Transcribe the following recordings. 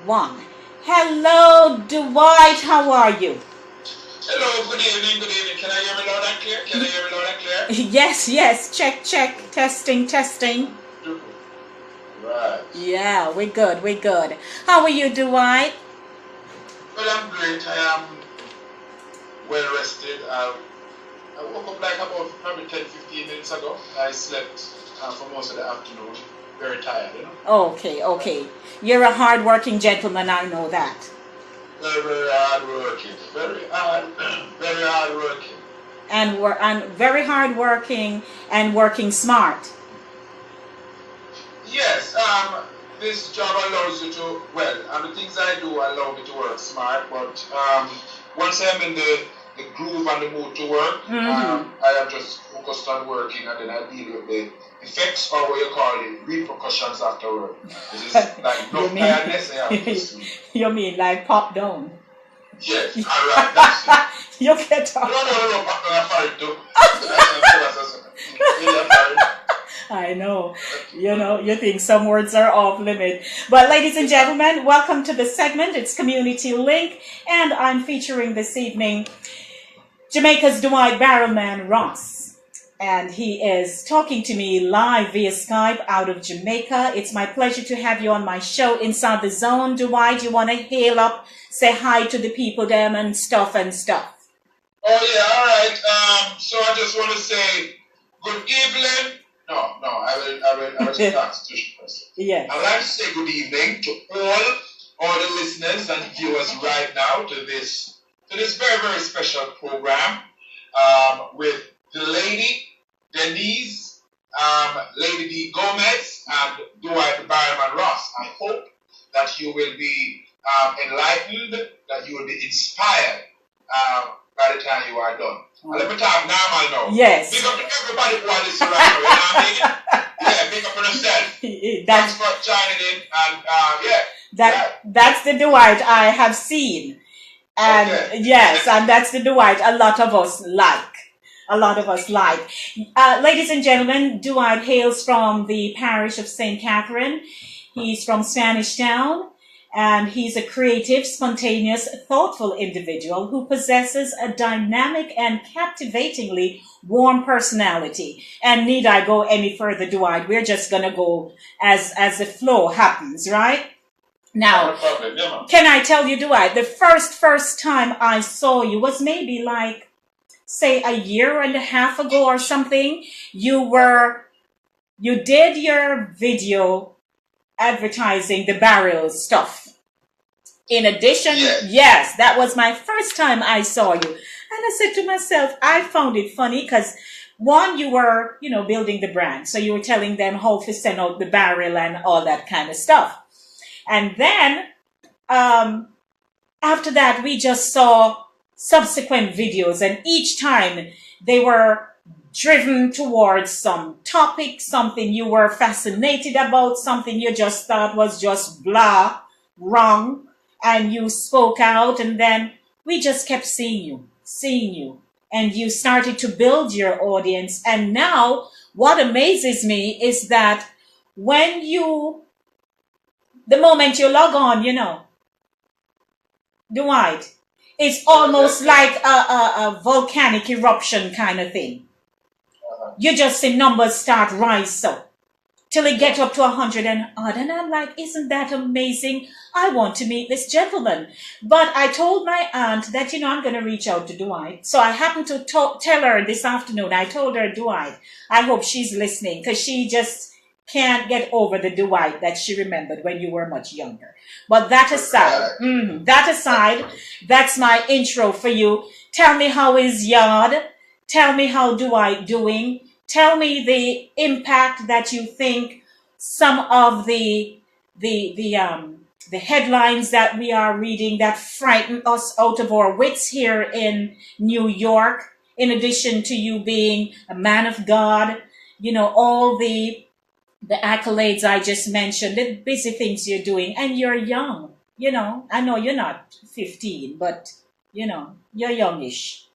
One. Hello, Dwight. How are you? Hello, good evening, good evening. Can I hear me loud and clear? Can I hear me loud and clear? Yes, yes. Check, check. Testing, testing. Right. Yeah, we're good, we're good. How are you, Dwight? Well, I'm great. I am well rested. I woke up like about probably 10-15 minutes ago. I slept for most of the afternoon. Very tired, you know? Okay, okay. You're a hard-working gentleman, I know that. Very, very hard working. Very hard working. And very hard-working and working smart. Yes, this job allows you to, the things I do allow me to work smart, but once I'm in the groove and the mood to work, I am just focused on working, and then I deal with the effects, or what you call it, repercussions after work. This is like no tiredness, I have to sleep. You mean like pop down? Yes, alright, that's it. You get up. No, pop down, I'm sorry, too. I know, you think some words are off limit. But ladies and gentlemen, welcome to the segment. It's Community Link, and I'm featuring this evening Jamaica's Dwight Barrelman Ross. And he is talking to me live via Skype out of Jamaica. It's my pleasure to have you on my show, Inside the Zone. Dwight, you want to hail up, say hi to the people them and stuff. Oh yeah, alright. So I just want to say good evening. No, I will start first. Yeah. I would like to say good evening to all the listeners and viewers right now to this very, very special program with the lady Denise, Lady D Gomez, and Dwight Barrelman Ross. I hope that you will be enlightened, that you will be inspired by the time you are done. Let me talk normal now. Yes. Big up to everybody who are listening right now, you know what I mean? Yeah, big up on yourself. Thanks for joining in, and That's the Dwight I have seen. And okay. Yes, and that's the Dwight a lot of us like. Ladies and gentlemen, Dwight hails from the parish of St. Catherine. He's from Spanish Town. And he's a creative, spontaneous, thoughtful individual who possesses a dynamic and captivatingly warm personality. And need I go any further, Dwight? We're just going to go as the flow happens, right? Now, can I tell you, Dwight, the first time I saw you was maybe like, say, a year and a half ago or something. You did your video advertising the barrel stuff. In addition, yes, that was my first time I saw you. And I said to myself, I found it funny because one, you were, building the brand. So you were telling them how to send out the barrel and all that kind of stuff. And then after that, we just saw subsequent videos, and each time they were driven towards some topic, something you were fascinated about, something you just thought was just blah, wrong, and you spoke out, and then we just kept seeing you, and you started to build your audience. And now what amazes me is that the moment you log on, Dwight, it's almost like a volcanic eruption kind of thing. You just see numbers start rise so till it get up to 100 and odd. And I'm like, isn't that amazing? I want to meet this gentleman. But I told my aunt that, I'm going to reach out to Dwight. So I happened to tell her this afternoon. I told her, Dwight, I hope she's listening, because she just can't get over the Dwight that she remembered when you were much younger. But that aside, that's my intro for you. Tell me, how is Yard? Tell me, how Dwight doing? Tell me the impact that you think some of the headlines that we are reading that frighten us out of our wits here in New York, in addition to you being a man of God, all the accolades I just mentioned, the busy things you're doing, and you're young. I know you're not 15, but, you're youngish.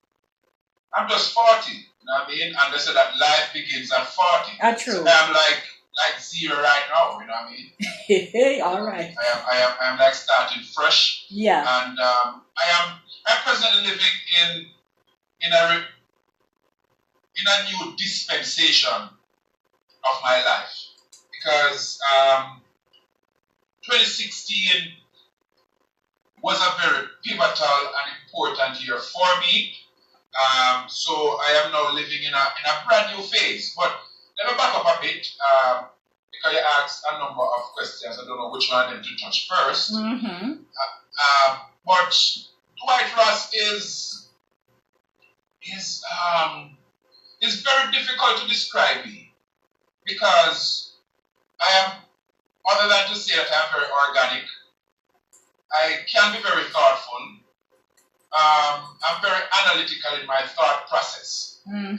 I'm just 40, you know what I mean? And they say that life begins at 40. True. So I'm like, like zero right now, you know what I mean? All right. I am like starting fresh. Yeah. And I'm presently living in a new dispensation of my life, because 2016 was a very pivotal and important year for me. So I am now living in a brand new phase. But let me back up a bit, because you asked a number of questions. I don't know which one to touch first. But Dwight Ross is very difficult to describe me, because I am, other than to say that I'm very organic, I can be very thoughtful. I'm very analytical in my thought process. And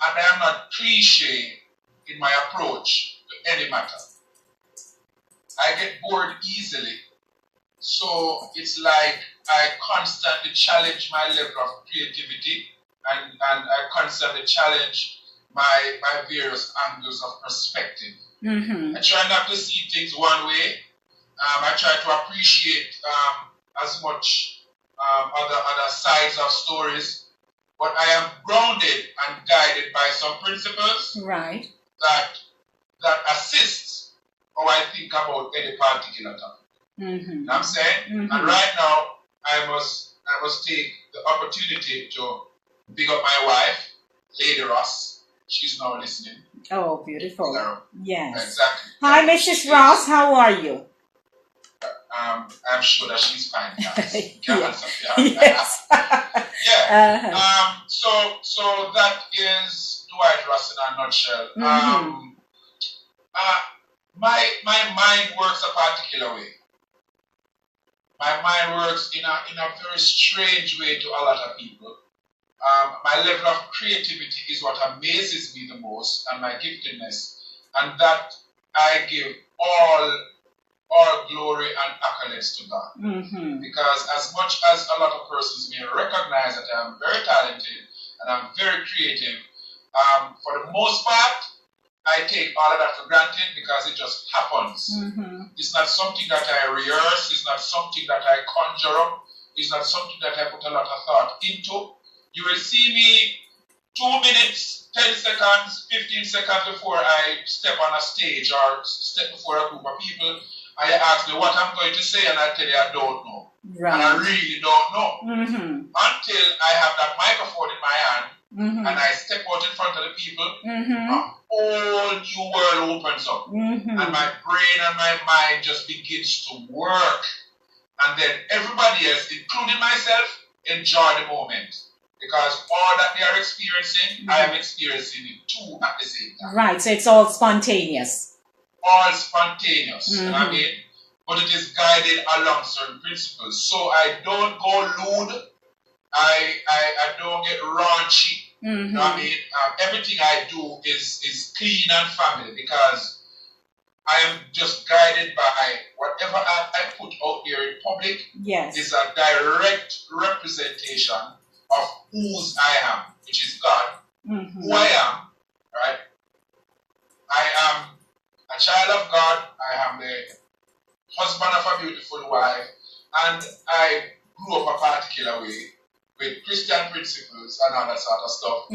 I am not cliche in my approach to any matter. I get bored easily. So it's like I constantly challenge my level of creativity, and I constantly challenge my various angles of perspective. I try not to see things one way. I try to appreciate as much other sides of stories, but I am grounded and guided by some principles, right, that assists how I think about any particular topic. You know what I'm saying? And right now, I must take the opportunity to big up my wife, Lady Ross. She's now listening. Oh, beautiful. Yes. Exactly. Hi, Mrs. Ross. How are you? I'm sure that she's fine. Yes. Yes. Yeah. So that is Dwight Ross in a nutshell. My mind works a particular way. My mind works in a very strange way to a lot of people. My level of creativity is what amazes me the most, and my giftedness, and that I give all glory and accolades to God. Because as much as a lot of persons may recognize that I am very talented and I'm very creative, for the most part, I take all of that for granted because it just happens. It's not something that I rehearse. It's not something that I conjure up. It's not something that I put a lot of thought into. You will see me 2 minutes, 10 seconds, 15 seconds before I step on a stage or step before a group of people. And you ask me what I'm going to say, and I tell you I don't know. Right. And I really don't know. Until I have that microphone in my hand, and I step out in front of the people, a whole new world opens up. And my brain and my mind just begins to work. And then everybody else, including myself, enjoy the moment. Because all that they are experiencing, I am experiencing it too at the same time. Right, so it's all spontaneous. All spontaneous, you know what I mean? But it is guided along certain principles. So I don't go lewd. I don't get raunchy. You know what I mean? Everything I do is clean and family, because I am just guided by whatever I put out there in public. Yes. Is a direct representation of whose I am, which is God. Who I am, right? I am a child of God. I am the husband of a beautiful wife, and I grew up a particular way with Christian principles and all that sort of stuff.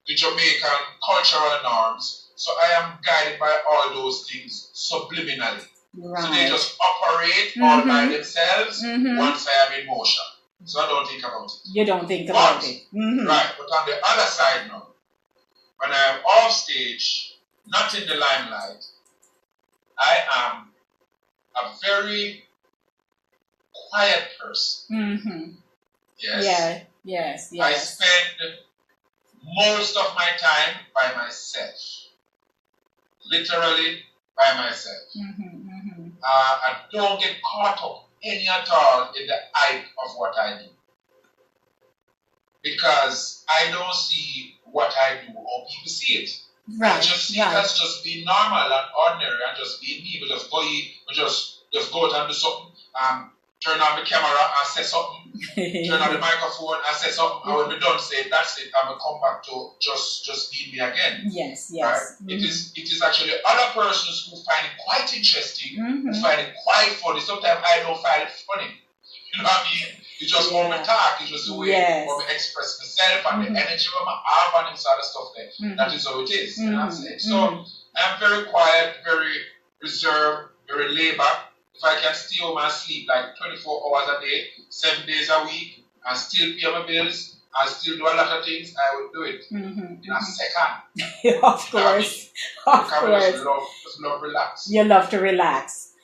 The Jamaican cultural norms. So I am guided by all those things subliminally. Right. So they just operate all by themselves once I am in motion. So I don't think about it. You don't think about it. Right, but on the other side now, when I am off stage, not in the limelight, I am a very quiet person. Yes. Yes. I spend most of my time by myself. Literally by myself. I don't get caught up any at all in the hype of what I do. Because I don't see what I do how people see it. Right. I just see it as just being normal and ordinary and just being me. We just go eat, we just go out and do something. turn on the camera and say something, turn on the microphone and say something, and when we done say that's it, I'm gonna come back to just be me again. Yes, yes. Right? It is actually other persons who find it quite interesting, who find it quite funny. Sometimes I don't find it funny. You know what I mean? It's just when we talk, it's just the way when we express myself and the energy when I have and this other stuff there. That is how it is. You know what I'm saying? So I'm very quiet, very reserved, very laid back. If I can stay home and sleep like 24 hours a day, 7 days a week, and still pay my bills, and still do a lot of things, I would do it in a second. Of course. Of course. Just love relax. You love to relax.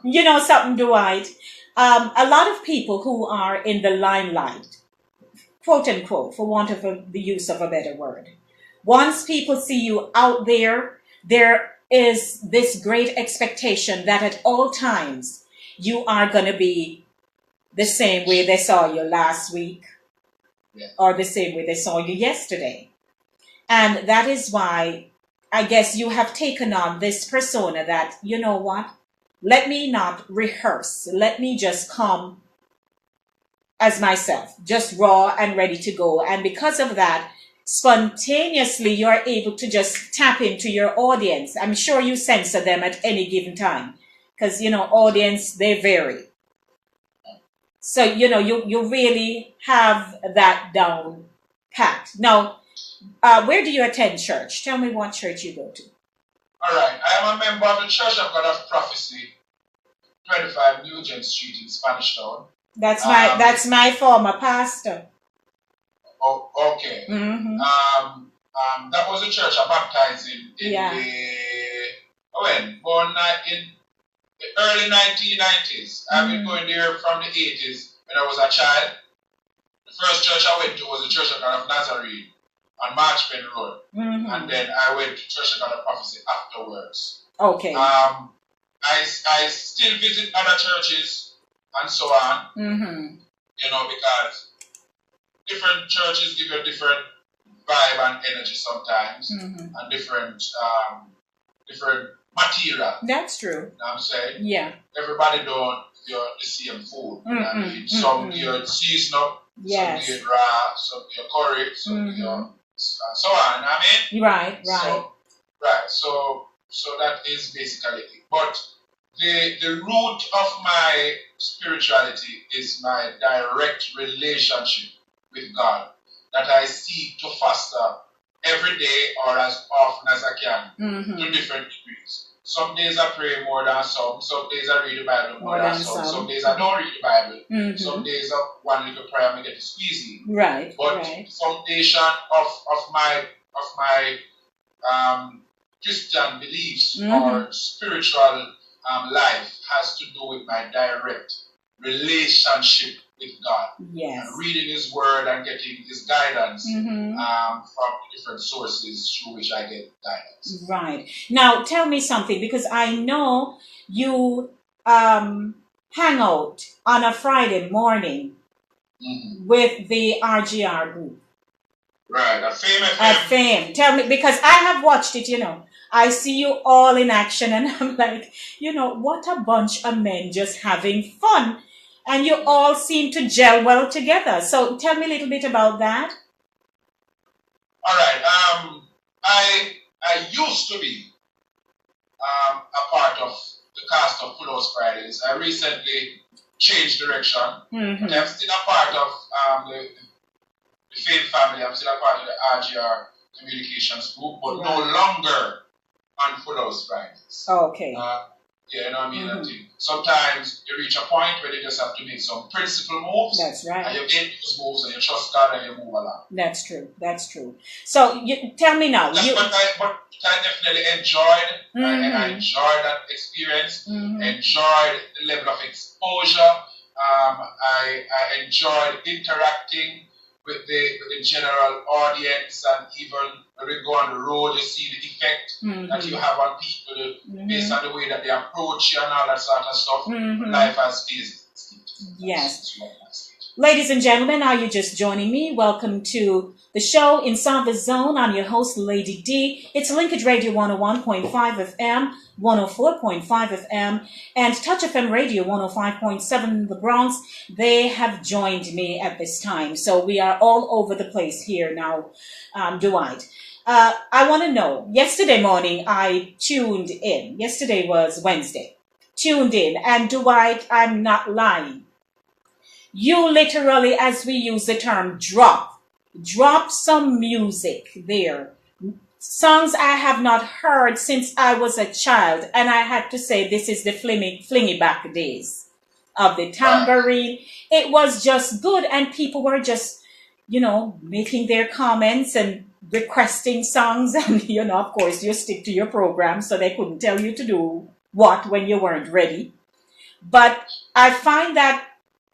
You know something, Dwight? A lot of people who are in the limelight, quote unquote, for want of the use of a better word, once people see you out there, there is this great expectation that at all times you are going to be the same way they saw you last week or the same way they saw you yesterday. And that is why I guess you have taken on this persona that, you know what, let me not rehearse. Let me just come as myself, just raw and ready to go. And because of that, spontaneously, you're able to just tap into your audience. I'm sure you censor them at any given time because, you know, audience, they vary. So, you know, you really have that down pat. Now, where do you attend church? Tell me what church you go to. All right. I am a member of the Church of God of Prophecy, 25 Nugent Street in Spanish Town. That's my former pastor. Oh, okay. That was a church I baptized in in the early 1990s. I've been going there from the 80s when I was a child. The first church I went to was the Church of God of Nazarene on Marchpen Road. And then I went to Church of God of Prophecy afterwards. Okay. I still visit other churches and so on. You know, because different churches give you a different vibe and energy sometimes, and different material. That's true. You know what I'm saying? Yeah. Everybody don't do the same food. You know what I mean? Some do seasonal, some do raw, some do curry, some do so on. You know what I mean? Right. So that is basically it. But the root of my spirituality is my direct relationship with God that I seek to foster every day or as often as I can to different degrees. Some days I pray more than some days I read the Bible more than some days I don't read the Bible, some days I one little prayer I get to squeeze in. Right. But the foundation of my Christian beliefs or spiritual life has to do with my direct relationship with God. Yes. And reading His Word and getting His guidance from different sources through which I get guidance. Right. Now, tell me something, because I know you hang out on a Friday morning with the RGR group. Right, a Fame FM. A Fame. Tell me, because I have watched it, you know. I see you all in action and I'm like, you know, what a bunch of men just having fun. And you all seem to gel well together. So tell me a little bit about that. All right. I used to be a part of the cast of Full House Fridays. I recently changed direction. But I'm still a part of the Fame family. I'm still a part of the RGR Communications Group, but no longer on Full House Fridays. Okay. Yeah, you know what I mean? I think sometimes you reach a point where you just have to make some principal moves. That's right. And you make those moves and you trust God and you move along. That's true. That's true. So tell me now. That's what I definitely enjoyed. I enjoyed that experience. Enjoyed the level of exposure. I enjoyed interacting with the general audience, and even when we go on the road, you see the effect that you have on people based on the way that they approach you and all that sort of stuff. Life has phases. Yes. Ladies and gentlemen, are you just joining me? Welcome to the show Inside the Zone. I'm your host, Lady D. It's Linkage Radio 101.5 FM, 104.5 FM, and TouchFM Radio 105.7 in the Bronx. They have joined me at this time. So we are all over the place here now, Dwight. I want to know, yesterday morning I tuned in. Yesterday was Wednesday. Tuned in. And Dwight, I'm not lying. You literally, as we use the term, drop some music there. Songs I have not heard since I was a child. And I had to say, this is the flingy back days of the tambourine. It was just good. And people were just, making their comments and requesting songs. And, of course, you stick to your program. So they couldn't tell you to do what when you weren't ready. But I find that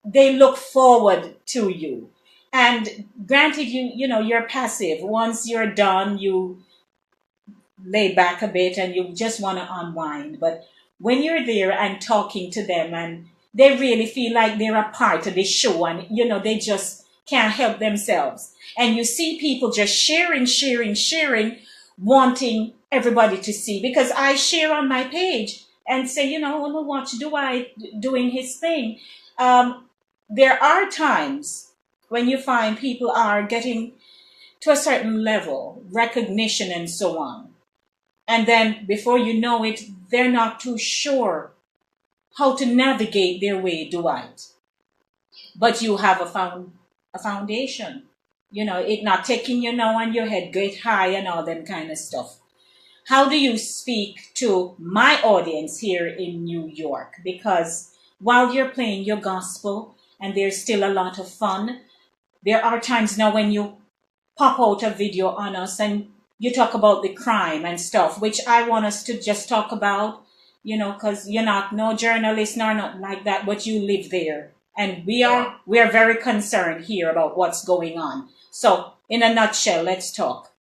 they look forward to you. And granted, you're passive. Once you're done, you lay back a bit and you just want to unwind. But when you're there and talking to them and they really feel like they're a part of the show and, they just can't help themselves. And you see people just sharing, wanting everybody to see. Because I share on my page and say, I want to watch Dwight doing his thing. There are times when you find people are getting to a certain level, recognition and so on. And then before you know it, they're not too sure how to navigate their way, Dwight. But you have a foundation. It not taking you now on your head, get high and all them kind of stuff. How do you speak to my audience here in New York? Because while you're playing your gospel, and there's still a lot of fun, there are times now when you pop out a video on us and you talk about the crime and stuff, which I want us to just talk about, because you're not no journalist nor not like that, but you live there. And we are very concerned here about what's going on. So in a nutshell, let's talk.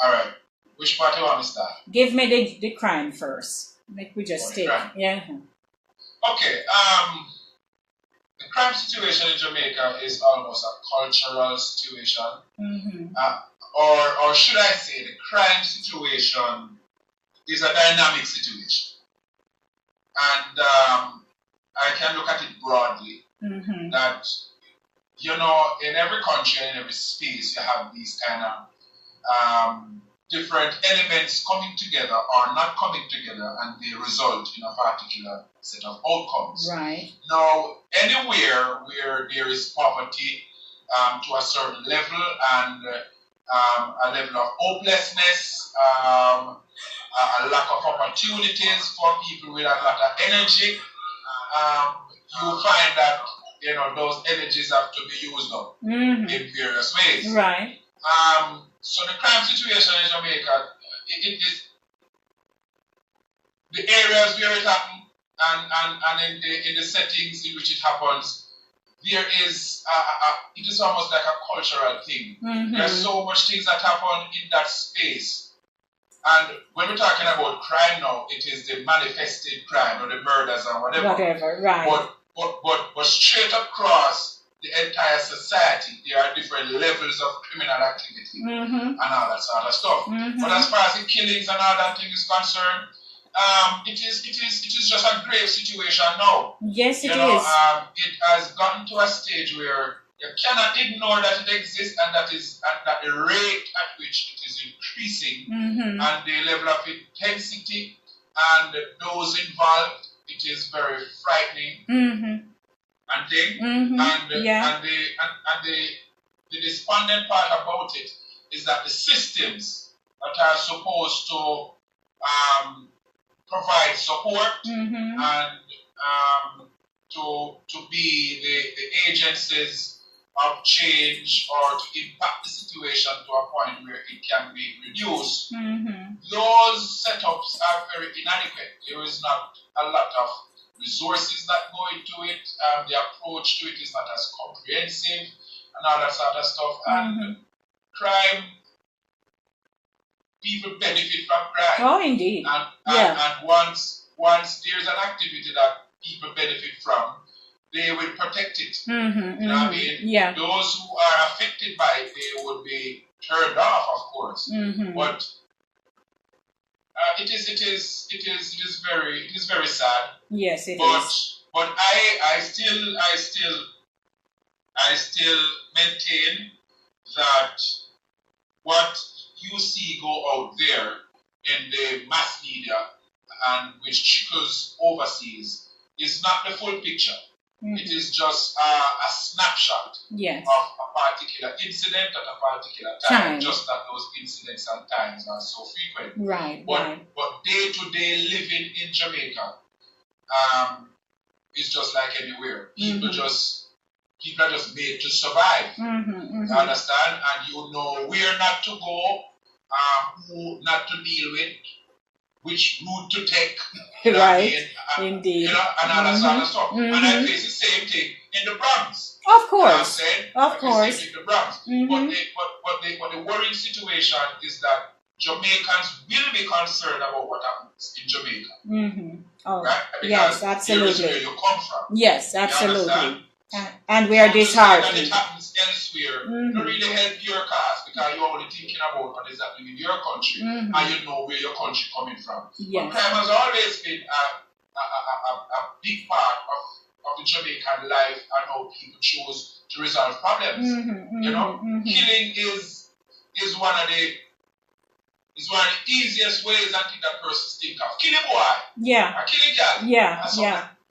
All right. Which part do you want to start? Give me the crime first. Like we just take. Yeah. Okay. The crime situation in Jamaica is almost a cultural situation. Mm-hmm. Or should I say the crime situation is a dynamic situation. And I can look at it broadly. Mm-hmm. That, in every country, in every space, you have these kind of different elements coming together or not coming together, and they result in a particular set of outcomes. Right. Now, anywhere where there is poverty to a certain level and a level of hopelessness, a lack of opportunities for people with a lot of energy, you find that those energies have to be used up in various ways. Right. So the crime situation in Jamaica, it is the areas where it happens and in the settings in which it happens, there is it is almost like a cultural thing. Mm-hmm. There's so much things that happen in that space. And when we're talking about crime now, it is the manifested crime or the murders and whatever. Whatever, right. But straight across the entire society, there are different levels of criminal activity and all that sort of stuff. Mm-hmm. But as far as the killings and all that thing is concerned, it is just a grave situation now. Yes, it is. It has gotten to a stage where you cannot ignore that it exists and that the rate at which it is increasing and the level of intensity and those involved, it is very frightening. And thing. And the despondent part about it is that the systems that are supposed to provide support and to be the agencies of change or to impact the situation to a point where it can be reduced, those setups are very inadequate. There is not a lot of resources that go into it. The approach to it is not as comprehensive and all that sort of stuff. And crime, people benefit from crime. Oh, indeed. And once there's an activity that people benefit from, they will protect it. Mm-hmm, You know what I mean? Yeah. Those who are affected by it, they would be turned off, of course. Mm-hmm. But it is very sad. Yes, it is. But I still maintain that what you see go out there in the mass media and which trickles overseas is not the full picture. It is just a snapshot of a particular incident at a particular time. Just that those incidents and times are so frequent. Right. But day-to-day living in Jamaica is just like anywhere. People are just made to survive. You understand? And you know where not to go, who not to deal with, which route to take. You know right. I mean? Indeed. You know, and all that sort of stuff. And I face the same thing in the Bronx. Of course. You know what I'm saying? Of course. In the Bronx. But the worrying situation is that Jamaicans will be concerned about what happens in Jamaica. Oh, right? Because yes, absolutely. Here is where you come from. Yes, absolutely. And we are disheartened. That it happens elsewhere to really help your cause because you're only thinking about what is happening in your country and you know where your country coming from. Yes. But crime has always been a big part of the Jamaican life and how people choose to resolve problems. You know, killing is one of the easiest ways I think that persons think of. Kill a boy. Yeah. Or kill a girl.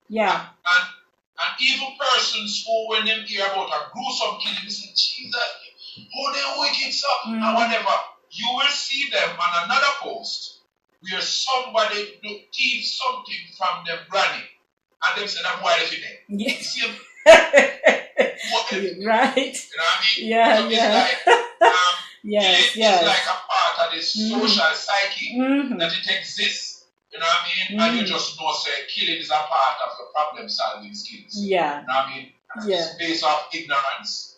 Yeah. And evil persons who, when they hear about a gruesome killing, they say, Jesus, how they wicked stuff, and whatever. You will see them on another post where somebody thieves something from their granny, and them say, that boy is in there. Yes. See him? Right. You know what I mean? Yeah, so it's like, it's like a part of the social psyche that it exists. You know what I mean? And you just know, say, killing is a part of the problem-solving skills. Yeah. You know what I mean? It's based off ignorance.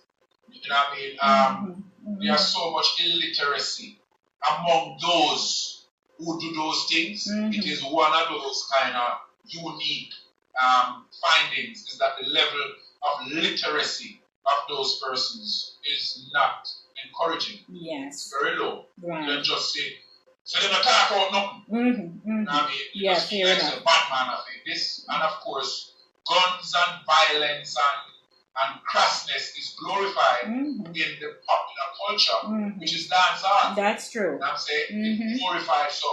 You know what I mean? There's so much illiteracy among those who do those things. It is one of those kind of unique findings is that the level of literacy of those persons is not encouraging. Yes. Very low. Right. You don't just say, so they don't talk about nothing. You know what I mean? Yeah, fair enough. A bad man of it. This, and of course, guns and violence and crassness is glorified in the popular culture, which is dance art. That's true. You know what I'm saying? It's glorified. So,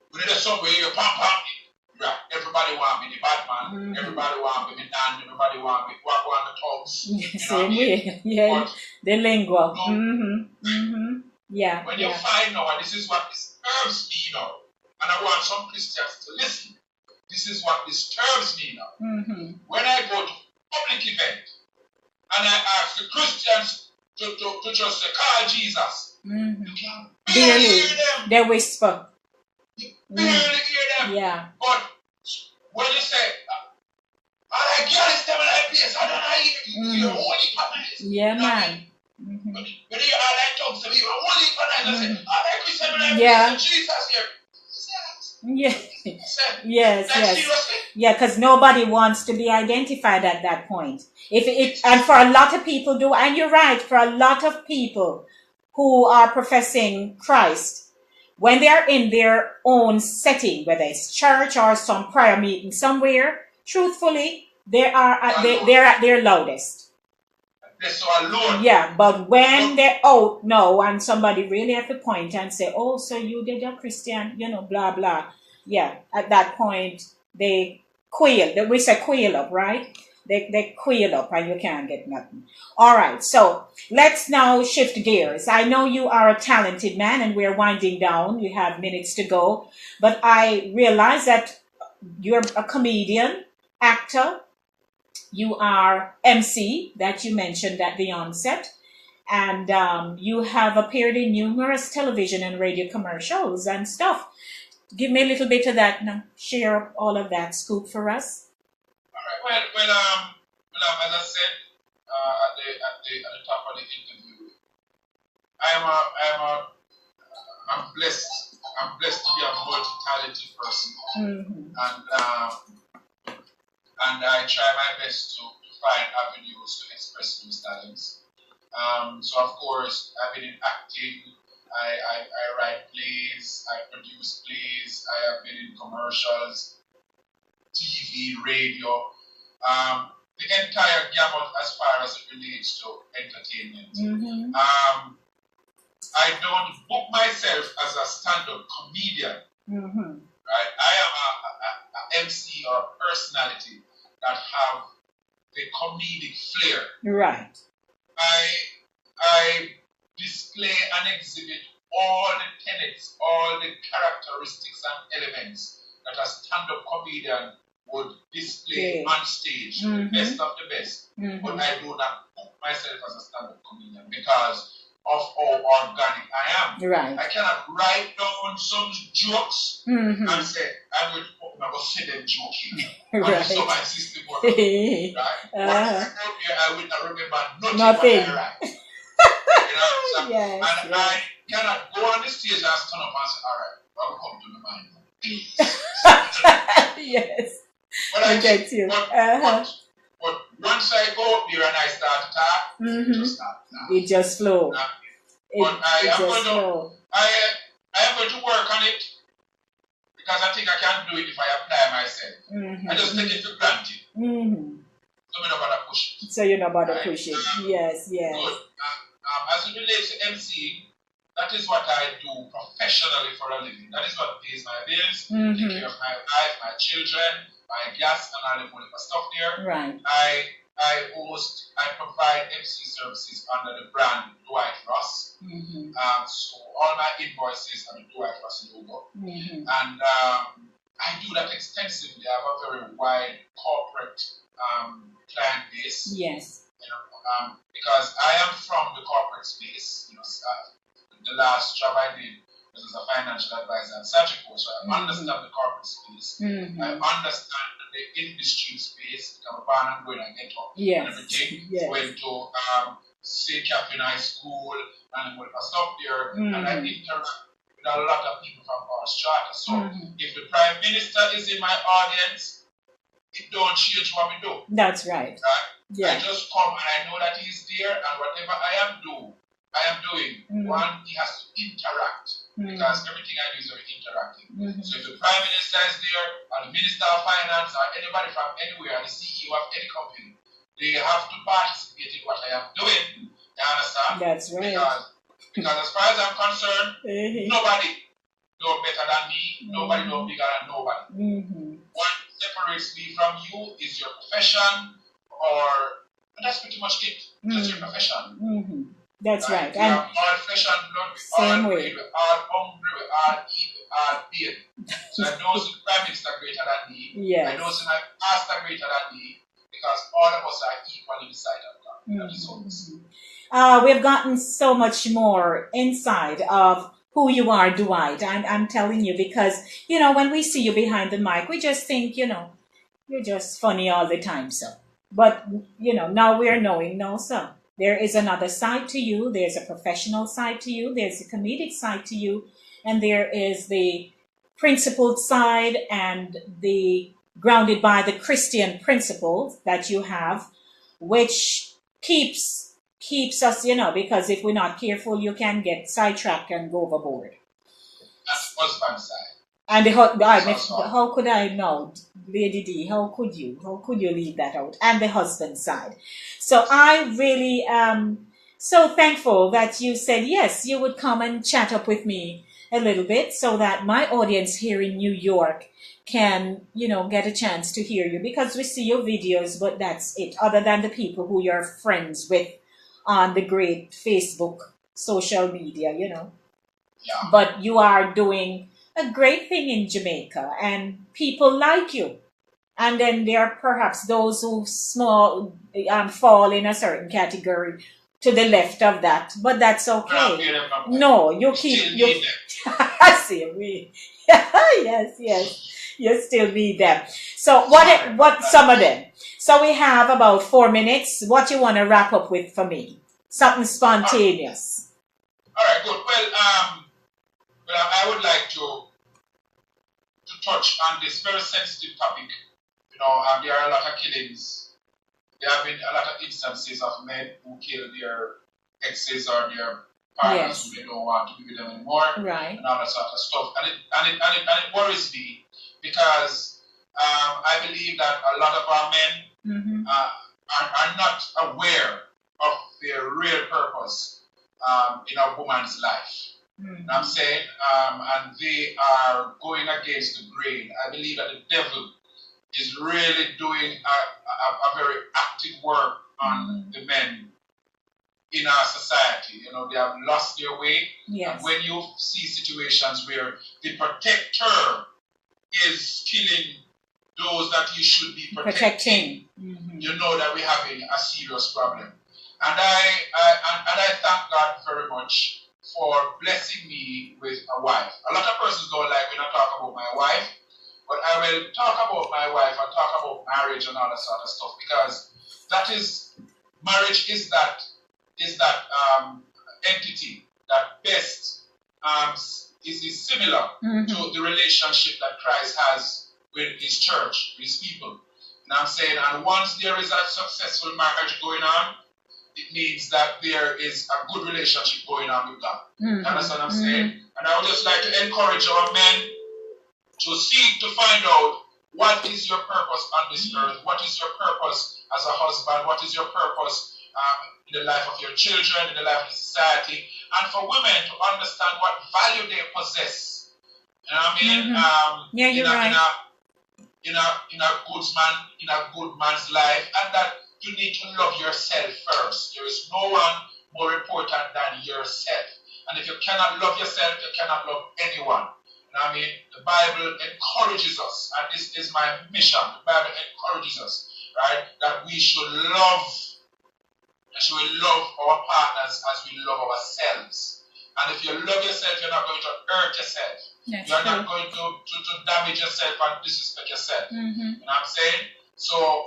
when there's somewhere you pump, right? Everybody want to be the bad man. Everybody want to be the Dan. Everybody want to be the thugs. You know what I mean? Yeah, but the lingua. Yeah. When you find out, this is what disturbs me now, and I want some Christians to listen. This is what disturbs me now. When I go to public event and I ask the Christians to just say, call Jesus, you can barely hear them. They whisper. You barely hear them. Yeah. But when you say, I like girls, them like this, I don't know if you're only partners. Yeah, man. When you are like talks to me, you're only partners. I say, I like Christian, like this, Jesus here. Yes. Yeah, because nobody wants to be identified at that point. And for a lot of people do, and you're right, for a lot of people who are professing Christ, when they are in their own setting, whether it's church or some prayer meeting somewhere, truthfully, they're at their loudest. They're so alone. Yeah, but when they're out, and somebody really have to point and say, oh, so you did a Christian, blah, blah. Yeah, at that point, they quail. We say quail up, right? They quail up and you can't get nothing. All right, so let's now shift gears. I know you are a talented man and we're winding down. You have minutes to go. But I realize that you're a comedian, actor. You are MC, that you mentioned at the onset. And you have appeared in numerous television and radio commercials and stuff. Give me a little bit of that now. Share all of that scoop for us. All right. Well, as I said at the top of the interview, I'm blessed. I'm blessed to be a multi-talented person, and and I try my best to find avenues to express those talents. So of course, I've been in acting. I write plays. I produce plays. I have been in commercials, TV, radio. The entire gamut as far as it relates to entertainment. I don't book myself as a stand-up comedian. Right? I am a MC or a personality that have the comedic flair. Right. I display and exhibit all the tenets, all the characteristics and elements that a stand-up comedian would display on stage, the best of the best. But I do not book myself as a stand-up comedian because of how organic I am. Right. I cannot write down some jokes and say, I'm going to put my say them joking. Right. So my system works. Right? I will not remember nothing. What I write. So, yes, I cannot go on the stage and stand up and say, all right, well, come to the mind. Yes. But I get you. But once I go up there and I start to talk, it just start. It just flow. But I am going to work on it because I think I can do it if I apply myself. I just take it for granted. So I'm not bother push it. So you're not bother push it. Yes. Good. As it relates to MC, that is what I do professionally for a living. That is what pays my bills, take care of my wife, my children, my gas, and all the wonderful stuff there. Right. I provide MC services under the brand Dwight Ross. So all my invoices are the Dwight Ross logo. And I do that extensively. I have a very wide corporate client base. Yes. Because I am from the corporate space. The last job I did was as a financial advisor at Sachico, so I understand the corporate space. I understand the industry space. I'm born and going and get up and everything. Went to St. Catherine High School and with my stuff there, and I interact with a lot of people from our strata. So if the Prime Minister is in my audience, it don't change what we do. That's right. I just come and I know that he's there, and whatever I am doing, one, he has to interact because everything I do is very interactive. So if the Prime Minister is there, or the Minister of Finance, or anybody from anywhere, the CEO of any company, they have to participate in what I am doing. You understand? That's right. Because as far as I'm concerned, nobody knows better than me, nobody knows bigger than nobody. What separates me from you is your profession, but that's pretty much it. Just your profession. That's right. We are all flesh and blood, we all breathe, we all hungry, we all eat, we all bathe. So I know the Prime Minister greater than me. I know my pastor greater than me, because all of us are equal in the sight of God. That is all. We've gotten so much more inside of who you are, Dwight. I'm telling you, because, when we see you behind the mic, we just think, you're just funny all the time, so. But, now we're knowing, no, so. There is another side to you. There's a professional side to you. There's a comedic side to you. And there is the principled side and the grounded by the Christian principles that you have, which keeps us, because if we're not careful, you can get sidetracked and go overboard. That's husband side. And how could I know, Lady D? How could you leave that out? And the husband side. So I really am so thankful that you said yes, you would come and chat up with me a little bit, so that my audience here in New York can, get a chance to hear you, because we see your videos, but that's it. Other than the people who you're friends with on the great Facebook social media, Yeah. But you are doing a great thing in Jamaica, and people like you. And then there are perhaps those who fall in a certain category to the left of that, but that's okay. No, you keep I see we. Yes, you still need them. So what some of them? So we have about 4 minutes. What you want to wrap up with for me? Something spontaneous. All right, good. Well, I would like to touch on this very sensitive topic there are a lot of killings. There have been a lot of instances of men who kill their exes or their partners who they don't want to be with them anymore, right, and all that sort of stuff. And it worries me because I believe that a lot of our men are not aware of their real purpose in a woman's life. And I'm saying, and they are going against the grain. I believe that the devil is really doing a very active work on the men in our society. They have lost their way. Yes. And when you see situations where the protector is killing those that he should be protecting. You know that we're having a serious problem. And I thank God very much for blessing me with a wife. A lot of persons don't like when I talk about my wife, but I will talk about my wife and talk about marriage and all that sort of stuff, because marriage is that entity that best is similar to the relationship that Christ has with his church, with his people. And I'm saying, and once there is a successful marriage going on, it means that there is a good relationship going on with God. You understand what I'm saying? And I would just like to encourage our men to seek to find out what is your purpose on this earth, what is your purpose as a husband, what is your purpose in the life of your children, in the life of society, and for women to understand what value they possess. You know what I mean? Yeah, you're right. In a good man's life, and that you need to love yourself first. There is no one more important than yourself. And if you cannot love yourself, you cannot love anyone. You know what I mean? The Bible encourages us, and this is my mission. The Bible encourages us, right, that we should love our partners as we love ourselves. And if you love yourself, you're not going to hurt yourself. You're not going to damage yourself and disrespect yourself. You know what I'm saying? So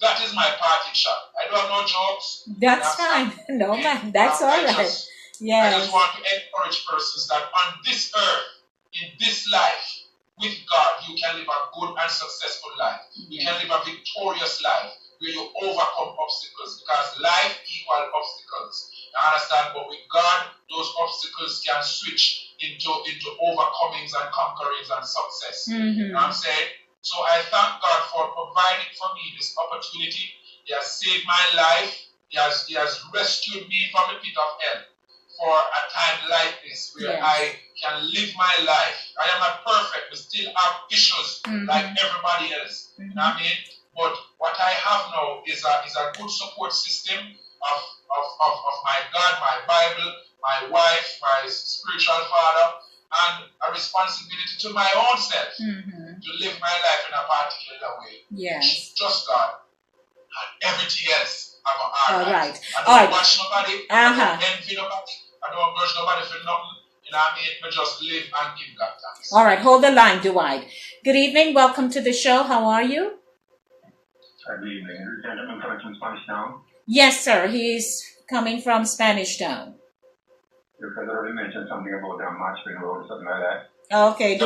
that is my parting shot. I don't have no jokes. That's fine. No, man. That's all right. I just want to encourage persons that on this earth, in this life, with God, you can live a good and successful life. You can live a victorious life where you overcome obstacles, because life equals obstacles. You understand? But with God, those obstacles can switch into overcomings and conquerings and success. You know what I'm saying? So I thank God for providing for me this opportunity. He has saved my life. He has rescued me from the pit of hell for a time like this, where I can live my life. I am not perfect, but still have issues like everybody else. You know what I mean? But what I have now is a good support system of my God, my Bible, my wife, my spiritual father, and a responsibility to my own self to live my life in a particular way. Yes. Just God. And everything else, I'm all right. I don't watch nobody. I don't envy nobody. I don't grudge nobody for nothing. You know what I mean? I just live and give God thanks. All right. Hold the line, Dwight. Good evening. Welcome to the show. How are you? Good evening. Is the gentleman coming from Spanish Town? Yes, sir. He's coming from Spanish Town. Because I already mentioned something about that Matchpin Road or something like that. Okay.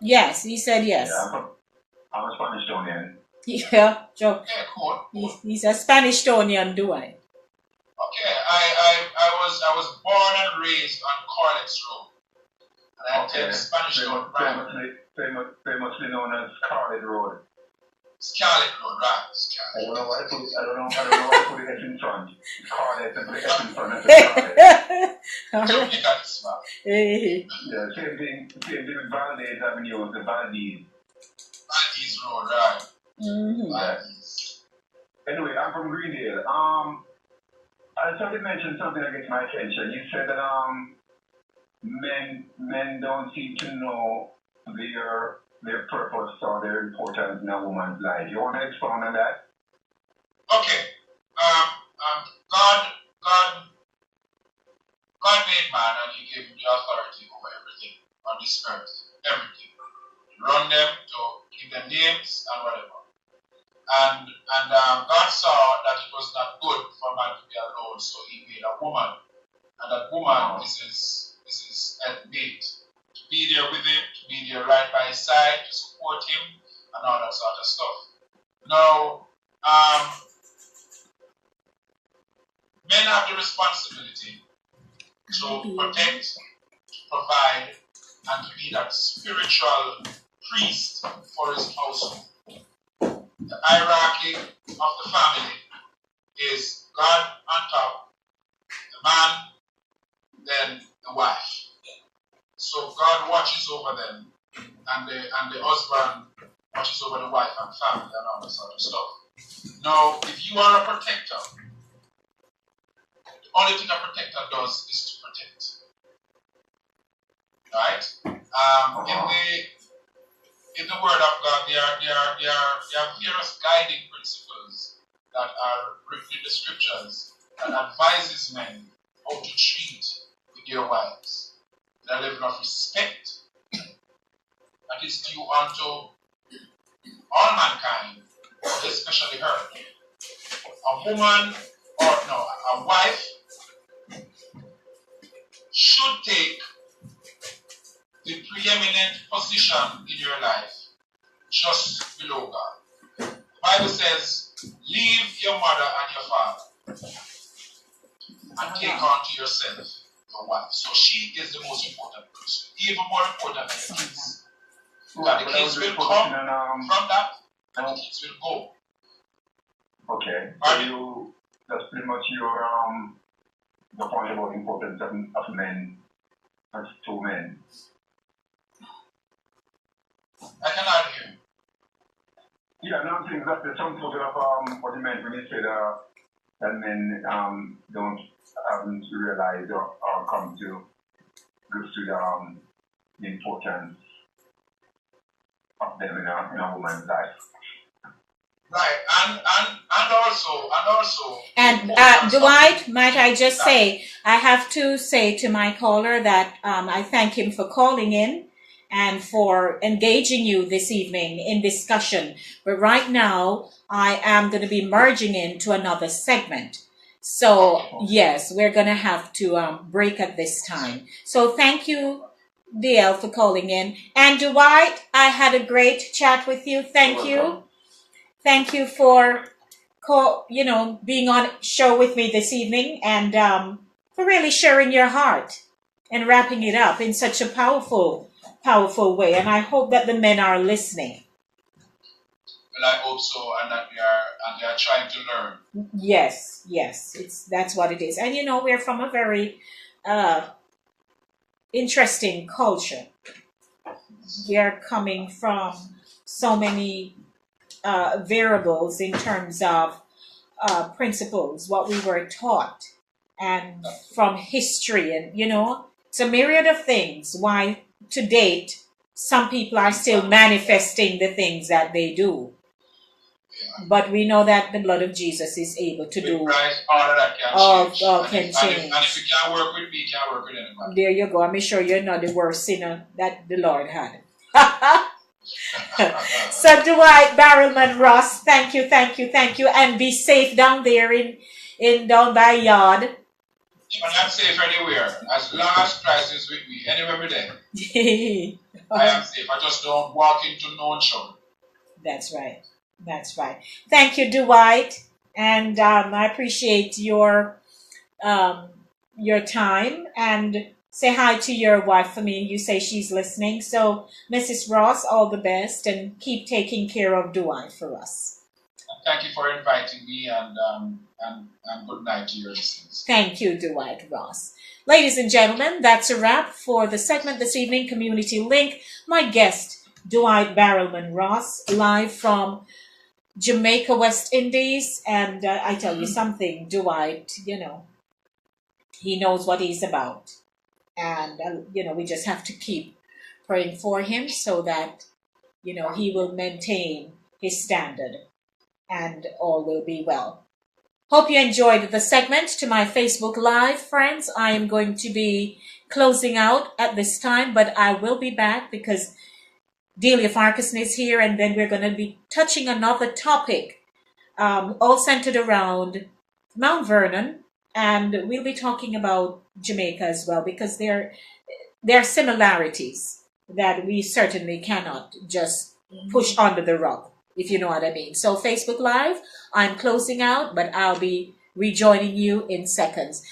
Yes, he said yes. Yeah, I'm a Spanish Townian. Yeah, Joe. Okay, cool. He's a Spanish Townian, Dwight. Okay, I was born and raised on Corlex Road. And I attended Spanish Town Primary. Famously known as Scarlet Road. Scarlet Road, right? Scarlet. I don't know why I put it in front. Scarlet and put it in front of the Scarlet. You got it smart. Yeah, same thing with Valdez Avenue, the Valdez. Valdez Road, right? Valdez. Anyway, I'm from Greendale. I started to mention something that gets my attention. You said that men don't seem to know their purpose or their importance in a woman's life. You want to expound on that? Okay. God made man, and he gave him the authority over everything on this earth. Everything. He run them to give them names and whatever. And God saw that it was not good for man to be alone, so he made a woman. And that woman is his helpmate. To be there with him, to be there right by his side, to support him, and all that sort of stuff. Now, men have the responsibility to protect, provide, and to be that spiritual priest for his household. The hierarchy of the family is God on top, the man, then the wife. So God watches over them, and the husband watches over the wife and family and all that sort of stuff. Now, if you are a protector, the only thing a protector does is to protect. Right? In the Word of God, there are various guiding principles that are written in the Scriptures that advises men how to treat with their wives. The level of respect that is due unto all mankind, but especially her. A wife should take the preeminent position in your life just below God. The Bible says, leave your mother and your father and take on to yourself your wife. So she is the most important person, even more important than the kids. That the kids will come from that, and the kids will go. Okay. So that's pretty much your the point about importance of men as two men. I cannot hear. Yeah, no, I'm saying that there's some sort of what you meant when you said that men don't realize or come to grips to the importance of them in a woman's life. Right, and also. And Dwight, might I just say, I have to say to my caller that I thank him for calling in and for engaging you this evening in discussion. But right now, I am going to be merging into another segment. So, yes, we're going to have to break at this time. So, thank you, DL, for calling in. And Dwight, I had a great chat with you. Thank you. Thank you for being on show with me this evening and for really sharing your heart and wrapping it up in such a powerful way. And I hope that the men are listening. Well, I hope so, and that they are trying to learn. Yes, that's what it is. And we're from a very interesting culture. We are coming from so many variables in terms of principles, what we were taught, and from history, and it's a myriad of things why to date some people are still manifesting the things that they do. Yeah. But we know that the blood of Jesus is able to do Christ, all of that can change. And if you can't work with me, you can't work with anybody. There you go. I'm sure you're not the worst sinner that the Lord had. So Dwight Barrelman Ross, thank you, and be safe down there down by yard. I'm safe anywhere, as long as Christ is with me. Anywhere we're there, I am safe. I just don't walk into no trouble. That's right. Thank you, Dwight, and I appreciate your time, and say hi to your wife for me. You say she's listening. So, Mrs. Ross, all the best, and keep taking care of Dwight for us. Thank you for inviting me, and good night to your listeners. Thank you, Dwight Ross. Ladies and gentlemen, that's a wrap for the segment this evening, Community Link. My guest, Dwight Barrelman Ross, live from Jamaica, West Indies. And I tell you something, Dwight, he knows what he's about. And, we just have to keep praying for him so that, he will maintain his standard and all will be well. Hope you enjoyed the segment to my Facebook Live, friends. I am going to be closing out at this time, but I will be back because Delia Farquharson is here, and then we're going to be touching another topic, all centered around Mount Vernon, and we'll be talking about Jamaica as well, because there are similarities that we certainly cannot just push under the rug, if you know what I mean. So Facebook Live, I'm closing out, but I'll be rejoining you in seconds.